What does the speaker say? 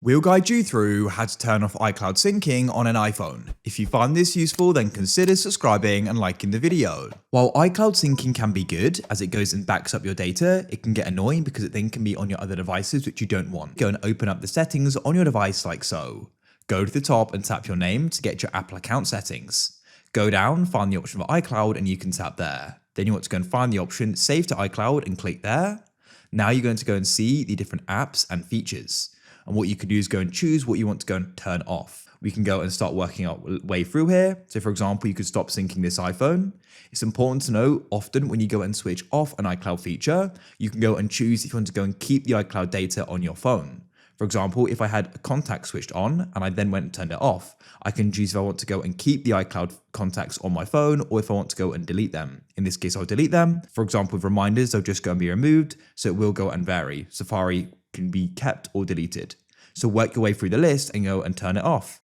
We'll guide you through how to turn off iCloud syncing on an iPhone. If you find this useful, then consider subscribing and liking the video. While iCloud syncing can be good, as it goes and backs up your data, it can get annoying because it then can be on your other devices which you don't want. Go and open up the settings on your device like so. Go to the top and tap your name to get your Apple account settings. Go down, find the option for iCloud and you can tap there. Then you want to go and find the option Save to iCloud and click there. Now you're going to go and see the different apps and features. And what you could do is go and choose what you want to go and turn off. We can go and start working our way through here. So for example, you could stop syncing this iPhone. It's important to know often when you go and switch off an iCloud feature, you can go and choose if you want to go and keep the iCloud data on your phone. For example, if I had a contact switched on and I then went and turned it off, I can choose if I want to go and keep the iCloud contacts on my phone or if I want to go and delete them. In this case, I'll delete them. For example, with reminders, they'll just go and be removed. So it will go and vary. Safari can be kept or deleted. So work your way through the list and go and turn it off.